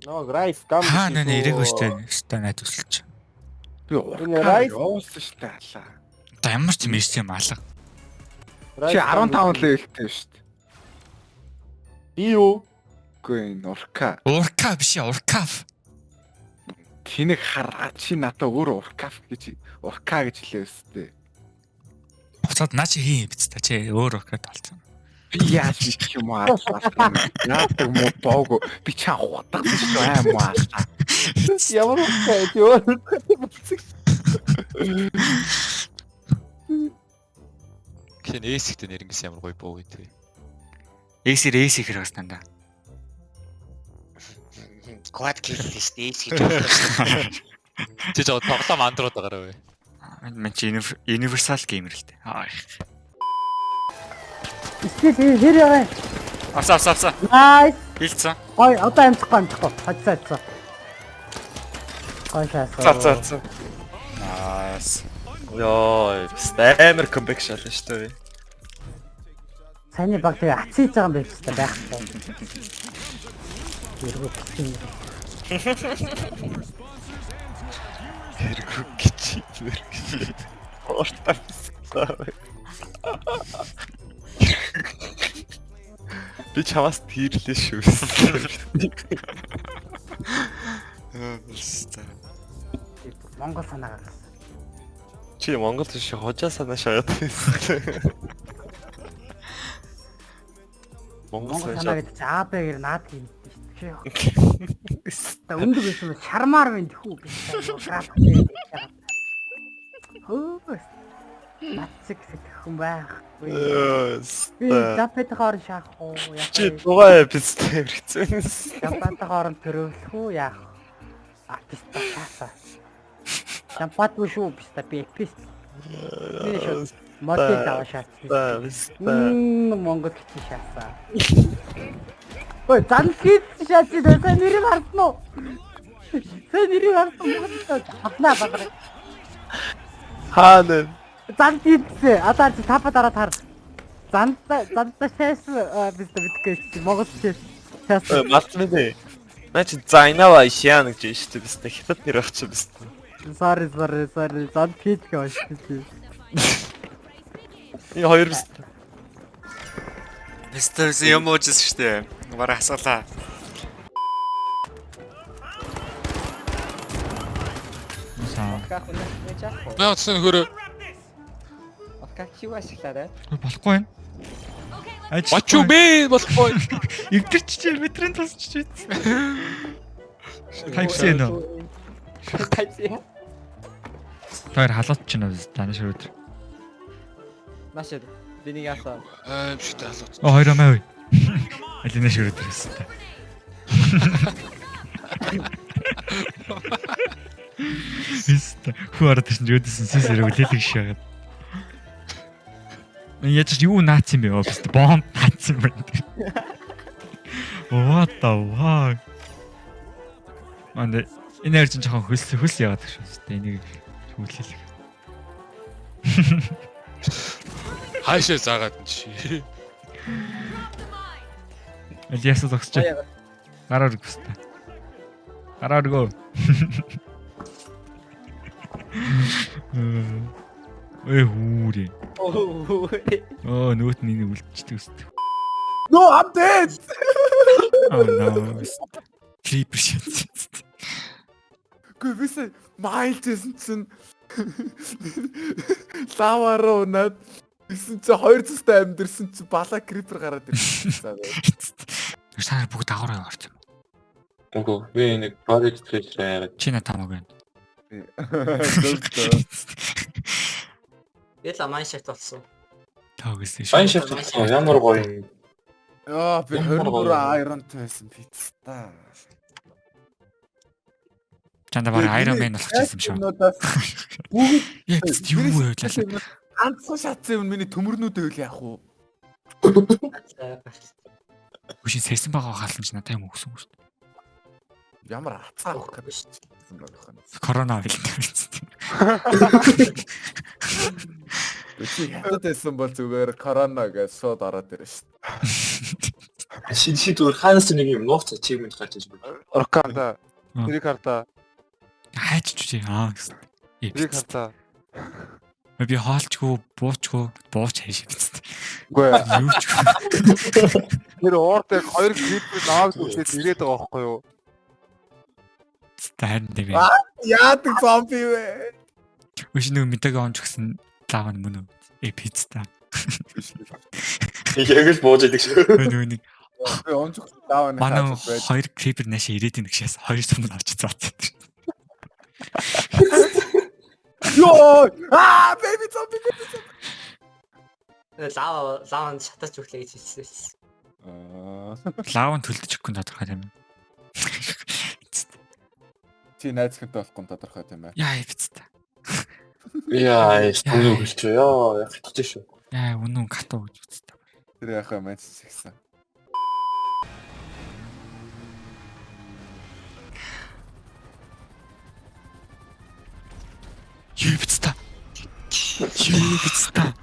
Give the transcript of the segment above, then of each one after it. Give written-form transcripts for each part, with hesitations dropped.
Нөө райс гам Хаа нэ ирээгүй штэ. Штэ найд өсөлч. Би Энэ райс явуулсан штэ алаа. Одоо ямар ч юм ирсэн юм алга. Чи 15 левелтэй штэ. Би юу? Үгүй энэ урка. Урка биш яа, уркаф. Тинэг хараа чи надаа өөр уркаф гэж урка гэж хэлээ өстэй. Буцаад наа чи хий биз та чи өөр уркад болсон. Би яаж ч юм аа. Яадаг муу боог би чаа хутагсан шүү аим аа. Ямар ухаа юу? Хэн эсэгтэй нэрэнгээс ямар гоё боо гэдэг. Эсэр хэрэг станда. Quad kill тест эс гэж байна. Чи жоо тоглоом андрууд байгаарай вэ. Мен чи universal gamer л дээ. Эсвэл хэр яа. Авса. Найс. Хилцэн. Ой, одоо амжихгүй. Хацаацсан. Ой, шаасаа. За. Nice. Йоо, амар комбек шална шүү дээ. Саний баг тэгээ ацхийж байгаа юм байх хэрэгтэй байхгүй. Тэргүү гэх юм. Хэрэг гэж. Хоортаа. Би чамаас тийрлээ шүү. Монгол санаагаар. Чи Монгол шиг хожаа санаа шагаад байсан. Монгол санаа гэдэг чинь АБ-гээр наад юм биш үү? Та өндөг байсан шармаар байна тэхүү гэж график хийж байгаа. Хөөс. Нацэг хүн байх. Би запет хоор шаах уу яах вэ? Чи дугаа эпизтэй хэрэгцээс. Запет хооронд төрөвлөх үү яах? Артист таасаа. Запет шүү биста би эпист. Би шүү модель аваа шаацсан. Монгол чи шаасаа. Ой, занхид шаацсан сайн нэр харсан уу? Сайн нэр харсан хатнаа баграа. Хаана? Занхидсэ одоо чи тапа дараа таар. Занта шээс биста битгэж Монгол шээс. Мартмэдэ. Значит, зайнава ишян гэж шүү дээ. Биста хятад нэр авчих биста. Sorry. Занхид гэж байна. Энэ хоёр биста. Мистерс юм уужсэн штэ. Бараа асуулаа. Как он не чахо? Наа цэн хөрөө. Как чи ашиглаарай. Болохгүй байна. What you mean болохгүй. Эвдэрч чи метрийн тусч чи. Type-C нөө. Type-C. Тэр халуут ч нөө таны ширүүд. Машид. Биний яасан. Шигтэй халуут. Хоёр амаа. Алина ширүүд гэсэн та. Ист хуард чинь юудэсэн сэс хэрэг үлээлэг шагаад. Яаж юу наац юм бэ? Бист бомб наац юм байна. What the fuck? Манд энерги жоохон хөлс яваад гэж байна. Энийг үлээлэг. Хаашаа заагаад нь чи. Алиасаа зогсож. Гараар өгсөй. Гараар өгөө. Хүүрээ. Нөт миний үлдчихдэг өстэй. No, I'm dead. No. Creeper shit. Гүвээс майлжсэн чинь лава руу над гэсэн чи 200-тай амьдэрсэн чи бала крипер гараад ирсэн. Саар бүгд дагавраа орсон. Үгүй би нэг project treasure яриад Чи на тамаг байна. Яла майншфт болсон. Таагс. Майншфт ямар гоё. Яа би 24 iron-тай байсан пиц та. Чанда баг Iron Man болчихсон шүү. Яа юу вэ? Ганцхан шатсан юм миний төмөрнүүд байл яах вэ? Хүчин сэрсэн байгаа хаална ч надад юм өгсөн шүү дээ. Ямар атаа авах гэсэн байна. Корона билээ. Чи хятад байсан бол зүгээр корона гэж шууд ороод ирсэн шүү дээ. Шинжлэх хаанаас нэг юм нууц achievement гарч иж байна. Орканда. Тэрийг хардаа. хайчж үгүй гэсэн. Тэрийг хардаа. Би хаалчгүй, буучгүй, бууч хайш гэсэн. Үгүй ээ. Юу ч Тэр уурдаг 2 клип нааг түшээд ирээд байгаа байхгүй юу? тань дээ. Яадаг зомби вэ? Өш нэг мэдээг онж гсэн лаван мөн үү? Пицца. Яг л бууж идэг шүү. Нэг Би онж даавна манай хааж байж. хоёр крипер наашаа ирээд ийн гэшээс хоёр сум авч цаацаад. Йоо! Baby зомби. Лаван шатаж өглөө гэж хэлсэн. Лаван төлдөж өгөхгүй тодорхой юм. Чи найз хүнтэй болохгүй тодорхой тийм ээ. Яа пицца. Яа, студ хэлчихё. Яа, хатчих шүү. Яа, үнэн гатуу гэж үзтээ. Тэр яхаа мэдсэн гэсэн. Юу пицца. Юу пицца.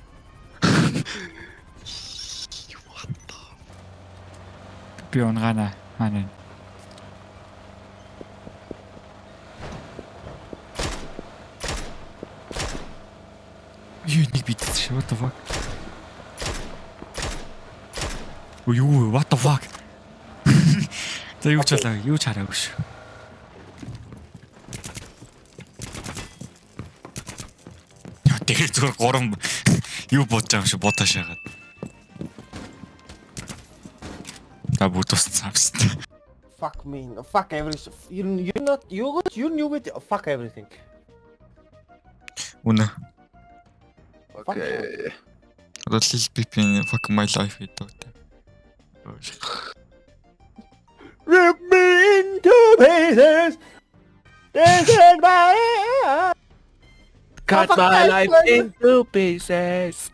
Би онгана. Манай. Юу нэг битсэн шүү. What the fuck? Юу, what the fuck? За юу ч болоо, юу ч хараагүй шүү. Яа, тэр зүгээр гурван юу бодож байгаа юм шиг бодоо шагаад. Та бүгд тусцсан авсан. Fuck me. Fuck everything. You're not. You knew it. Fuck everything. Үнэ. Окей. Little Pippin fuck my life гэдэг. Rip me into pieces. This is my. Cut my life into pieces.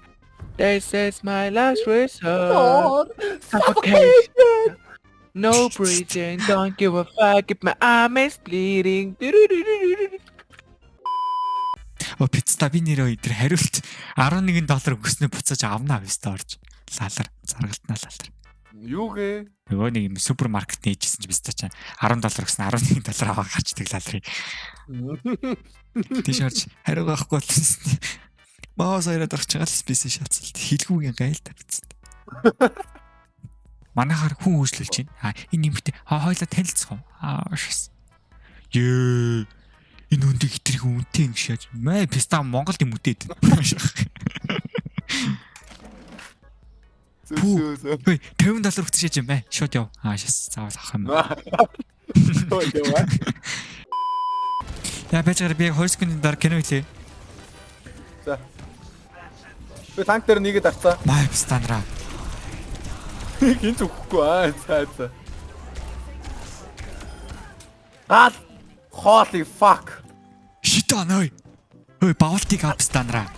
This is my last resort. Suffocation. No breathing. Don't give a fuck if my arm is bleeding. Пиццата би нэрөө өдр хариулт $11 өгснөө буцааж авнаа вэстэ орж. Лалар, заргалтнаа лалар. Юу гээ? Нөгөө нэг юм супермаркет нээжсэн чи вэстэ чаа $10 өгсөн $11 аваа гарчдаг лалрыг. Тийш орж хариу байхгүй болсон. Маус хоёроо дорч байгаа л спеси шатсалт хилгүүгийн гайл тавьчихсан. Манайхаар хүн үйлчлүүлж байна. Энэ нэмэгтэй хойлоо танилцах уу? Шээс. Ёо. Энэ үндэг хитрэх үнтэй юм шааж. Мэ писта Монголд юм үтээд. Зүсүс. Хөөе, $50 өгч шааж юм бай. Шууд яв. Шээс заавал авах юм. Я бачаар би 2 секундын дараа кино хэлээ. За. Би танк дээр нэгэд авцаа. Май пистандраа. Гинт өгөхгүй цаа. Holy fuck. Шитан ой. Ой, баалтик апстандраа.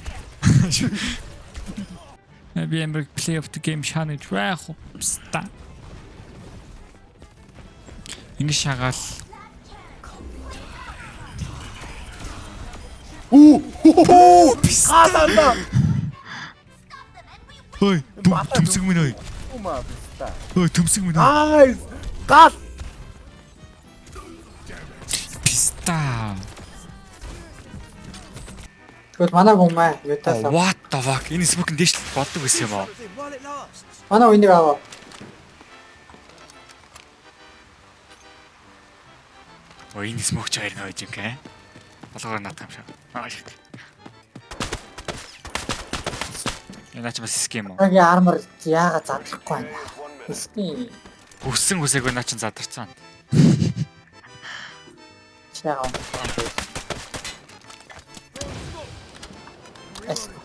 Би эмбер play of the game шаны трах пста. Ингэ шагаал. Пистаа. Ой, төмсөг минь ой. Ума пистаа. Ой, төмсөг минь ой. Ай! Гал. Писта. Тэгвэл манай гомаа ютаасаа. What the fuck? Энэ спок дэш боддог байсан юм аа. Манай үнийг аваа. Ой, энэ смок чаяр нөөж юм гээ. Болгоор наатах юм шиг. Шит. Энэ ч бас схем үү? Агийн армор яагаад задлахгүй байна? Эсний Өссөн үсээгөө наа чин задарсан. чагаа.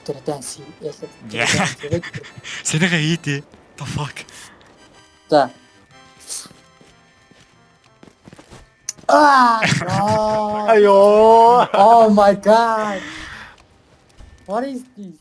Тэр дэнси ясаа. Сэнэгээ ийдээ. The fuck. За. Ayo! Oh my god! What is this?